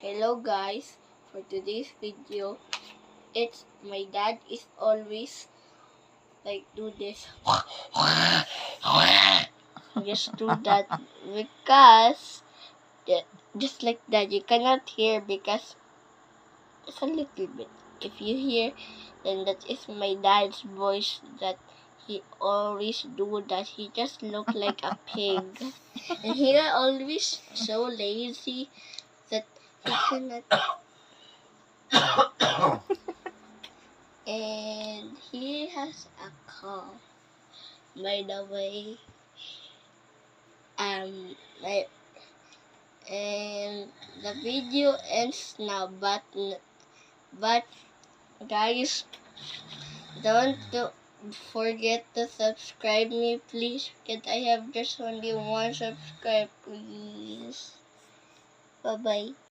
Hello guys, for today's video, it's my dad is always like do this. Just do that because just like that you cannot hear because it's a little bit. If you hear, then that is my dad's voice that he always do that. He just look like a pig, and he always so lazy that he cannot. And he has a cough. By the way, my, and the video ends now, but guys, don't forget to subscribe me, please. Because I have just only one subscribe, please. Bye bye.